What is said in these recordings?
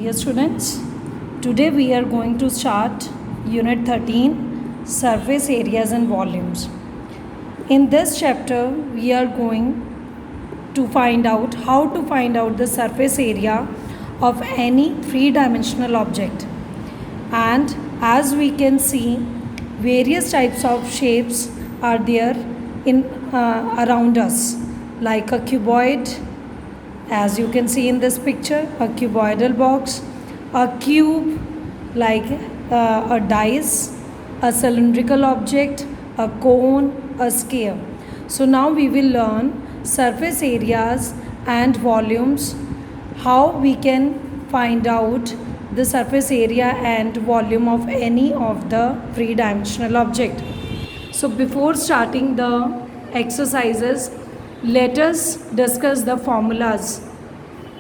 Dear students, today we are going to start Unit 13, Surface Areas and Volumes. In this chapter, we are going to find out how to find out the surface area of any three-dimensional object. And as we can see, various types of shapes are there in around us, like a cuboid, as you can see in this picture, a cuboidal box, a cube like a dice, a cylindrical object, a cone, a sphere. So now we will learn surface areas and volumes, how we can find out the surface area and volume of any of the three-dimensional object. So before starting the exercises, let us discuss the formulas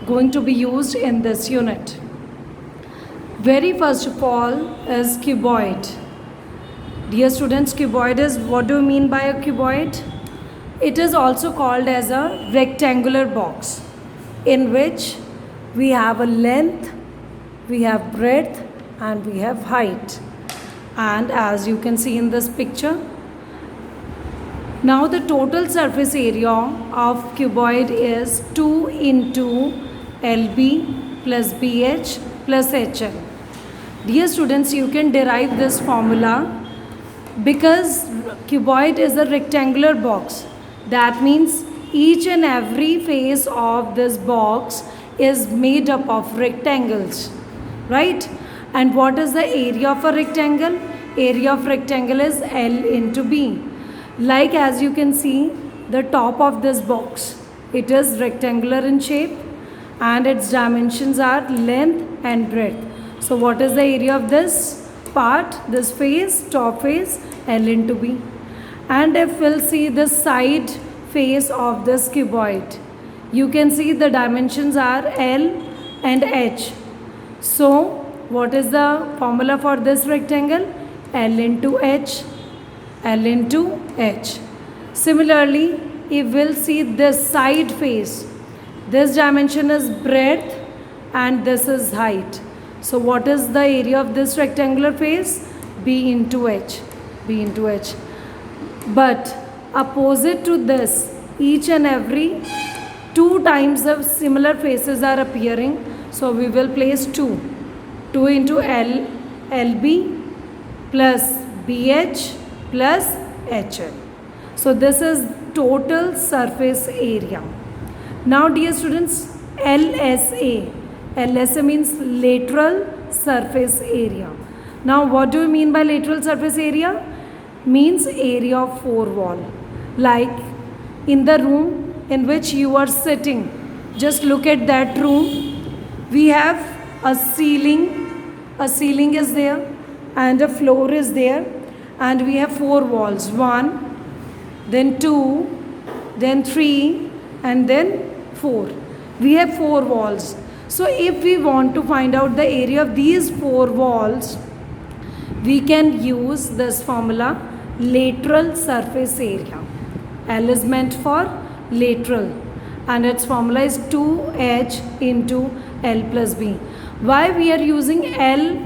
going to be used in this unit. Very first of all is cuboid. Dear students, cuboid is, what do you mean by a cuboid? It is also called as a rectangular box in which we have a length, we have breadth and we have height. And as you can see in this picture, now the total surface area of cuboid is 2 into LB plus BH plus HL. Dear students, you can derive this formula because cuboid is a rectangular box. That means each and every face of this box is made up of rectangles, right? And what is the area of a rectangle? Area of rectangle is L into B. Like as you can see, the top of this box, it is rectangular in shape and its dimensions are length and breadth. So what is the area of this part, this face, top face, L into B. And if we'll see the side face of this cuboid, you can see the dimensions are L and H. So what is the formula for this rectangle? L into H. L into H. Similarly, if we'll see this side face, this dimension is breadth and this is height. So what is the area of this rectangular face? B into H. B into H. But opposite to this, each and every 2 times the similar faces are appearing. So we will place 2. 2 into L, LB plus BH plus HL. So this is total surface area. Now dear students, LSA. LSA means lateral surface area. Now what do you mean by lateral surface area? Means area of 4 wall. Like in the room in which you are sitting, just look at that room. We have a ceiling is there and a floor is there. And we have 4 walls, 1, then 2, then 3 and then 4. We have 4 walls. So if we want to find out the area of these 4 walls, we can use this formula, lateral surface area. L is meant for lateral and its formula is 2H into L plus B. Why we are using L?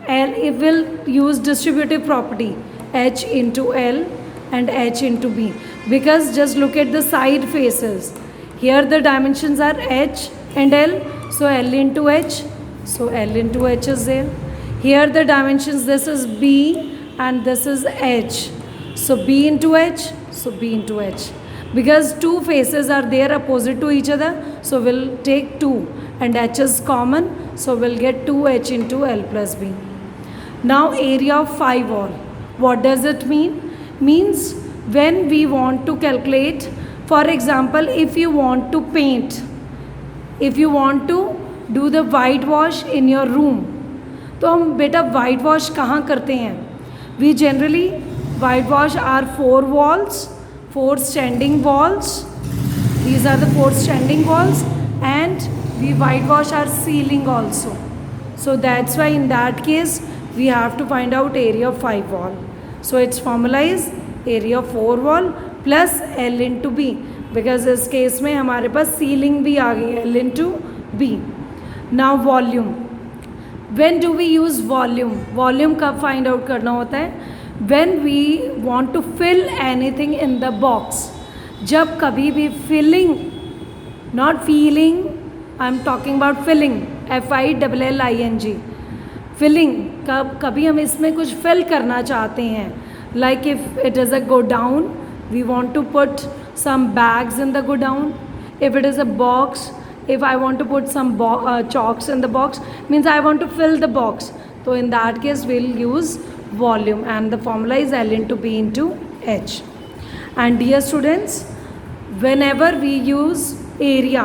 It will use distributive property. H into L and H into B, because just look at the side faces. Here the dimensions are H and L, so L into H, so L into H is there. Here the dimensions, this is B and this is H, so B into H, so B into H. Because 2 faces are there opposite to each other, so we'll take 2 and H is common, so we'll get 2H into L plus B. Now area of 5 wall. What does it mean? Means when we want to calculate, for example, if you want to paint, if you want to do the whitewash in your room, तो हम बेटा whitewash कहाँ करते हैं? We generally whitewash our 4 walls, 4 standing walls. These are the 4 standing walls, and we whitewash our ceiling also. So that's why in that case we have to find out area of 5 wall. So its formula is area of 4 wall plus L into B, because इस case में हमारे पास ceiling भी आ गई L into B. Now volume. When do we use volume? Volume कब find out करना होता है? When we want to fill anything in the box. जब कभी भी filling, not feeling, I'm talking about filling, FILLING. Filling, कभी हम इसमें कुछ fill करना चाहते हैं. Like if it is a godown, we want to put some bags in the godown. If it is a box, if I want to put some chalks in the box, means I want to fill the box. So in that case we'll use volume, and the formula is L into B into H. And dear students, whenever we use area,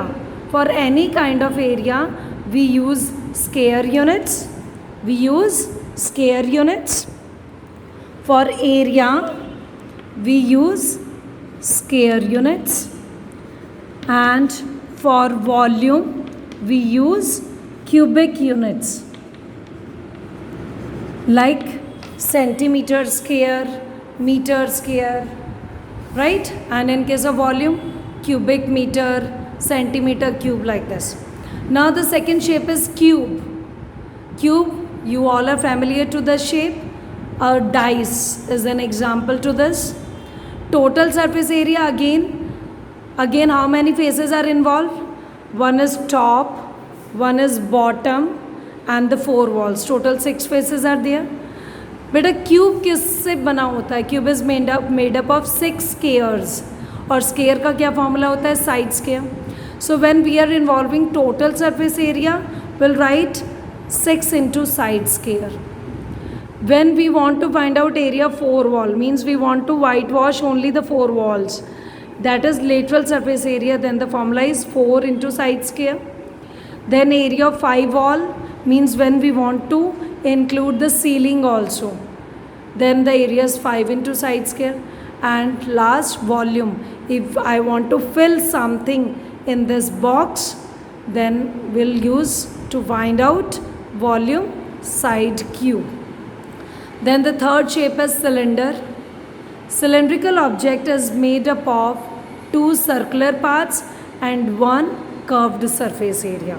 for any kind of area, we use square units. We use square units. For area, we use square units. And for volume, we use cubic units. Like centimeter square, meter square, right? And in case of volume, cubic meter, centimeter cube, like this. Now the second shape is cube. Cube, you all are familiar to the shape. A dice is an example to this. Total surface area, again how many faces are involved? One is top, one is bottom, and the 4 walls. Total 6 faces are there. बेटा cube किससे बना होता है? Cube is made up of 6 squares, और square का क्या formula होता है? Side square. So when we are involving total surface area, will write 6 into side square. When we want to find out area 4 wall, means we want to whitewash only the 4 walls, that is lateral surface area, then the formula is 4 into side square. Then area of 5 wall, means when we want to include the ceiling also, then the area is 5 into side square. And last, volume, if I want to fill something in this box, then we'll use to find out volume side cube. Then the third shape is cylinder. Cylindrical object is made up of 2 circular parts and 1 curved surface area,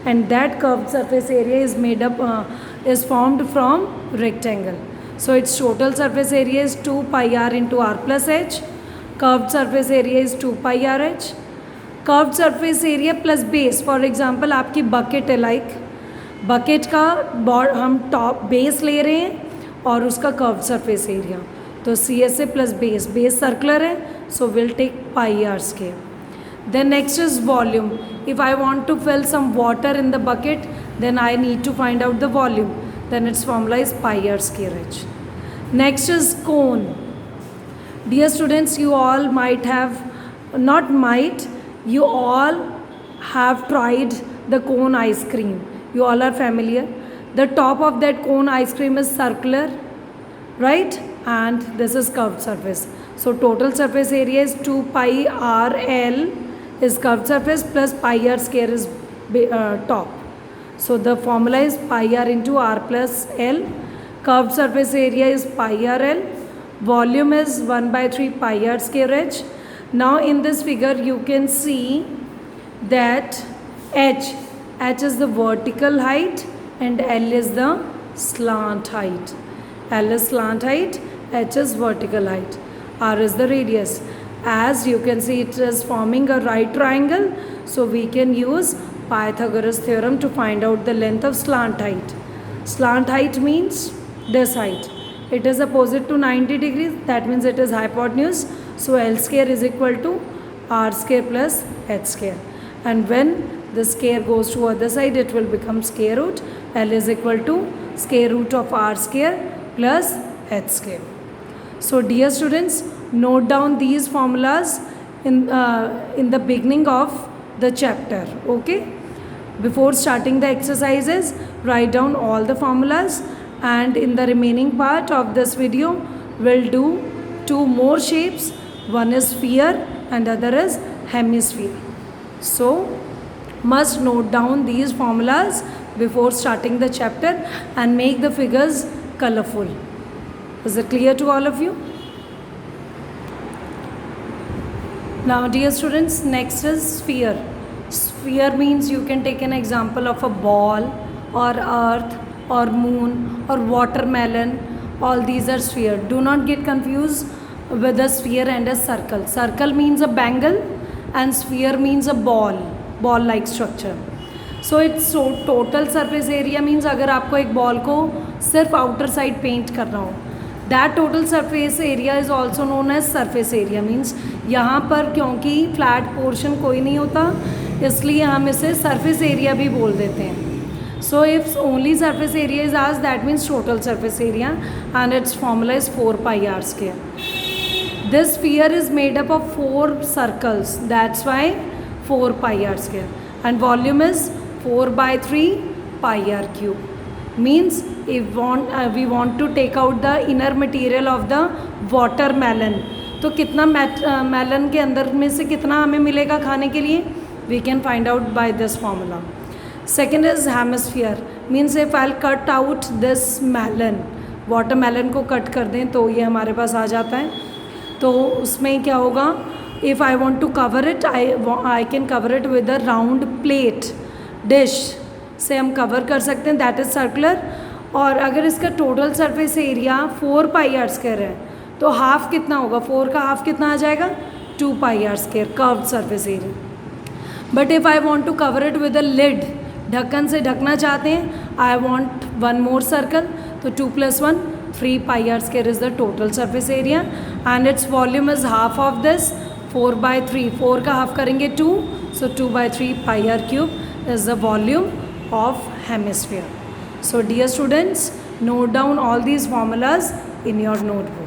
and that curved surface area is made up is formed from rectangle. So its total surface area is 2 pi r into r plus h. Curved surface area is 2 pi r h. Curved surface area plus base, for example आपकी bucket है, like bucket का हम top base ले रहे हैं और उसका curved surface area, तो CSA plus base circular है, so we'll take pi r square. Then next is volume. If I want to fill some water in the bucket, then I need to find out the volume. Then its formula is pi r square h. Next is cone. Dear students, you all might have, not might, you all have tried the cone ice cream. You all are familiar. The top of that cone ice cream is circular, right? And this is curved surface. So total surface area is 2 pi r l is curved surface plus pi r square is top. So the formula is pi r into r plus l. Curved surface area is pi r l. Volume is 1 by 3 pi r square h. Now in this figure you can see that h is the vertical height and l is the slant height. L is slant height, h is vertical height, r is the radius. As you can see, it is forming a right triangle, so we can use Pythagoras theorem to find out the length of slant height. Slant height means this height. It is opposite to 90 degrees, that means it is hypotenuse. So L square is equal to R square plus H square. And when the square goes to other side, it will become square root. L is equal to square root of R square plus H square. So dear students, note down these formulas in the beginning of the chapter, okay? Before starting the exercises, write down all the formulas, and in the remaining part of this video, we'll do 2 more shapes. One is sphere and other is hemisphere. So must note down these formulas before starting the chapter and make the figures colorful. Is it clear to all of you? Now dear students, next is sphere. Sphere means you can take an example of a ball or earth or moon or watermelon, all these are sphere. Do not get confused with a sphere and a circle. Circle means a bangle and sphere means a ball like structure. So it's total surface area means अगर आपको एक ball को सिर्फ outer side paint करना हो, that total surface area is also known as surface area. Means यहाँ पर क्योंकि फ्लैट पोर्शन कोई नहीं होता इसलिए हम इसे सरफेस एरिया भी बोल देते हैं. So if only surface area is आज that means total surface area and its formula is 4 pi r square. This sphere is made up of 4 circles, that's why 4 pi r square, and volume is 4 by 3 pi r cube. Means if we want to take out the inner material of the watermelon, तो कितना melon के अंदर में से कितना हमें मिलेगा खाने के लिए, we can find out by this formula. Second is hemisphere. Means if I'll cut out this melon, watermelon को कट कर दें तो ये हमारे पास आ जाता है. तो उसमें क्या होगा, if I want to cover it I can cover it with a round plate dish से हम कवर कर सकते हैं, दैट इज़ सर्कुलर. और अगर इसका total surface area 4 pi r square है तो हाफ कितना होगा, 4 का हाफ कितना आ जाएगा, 2 pi r square curved surface area. But if I want to cover it with a lid, ढक्कन से ढकना चाहते हैं, I want one more circle, तो 2 + 1 3 pi r square is the total surface area and its volume is half of this 4 by 3. 4 का half करेंगे 2, so 2 by 3 pi r cube is the volume of hemisphere. So dear students, note down all these formulas in your notebook.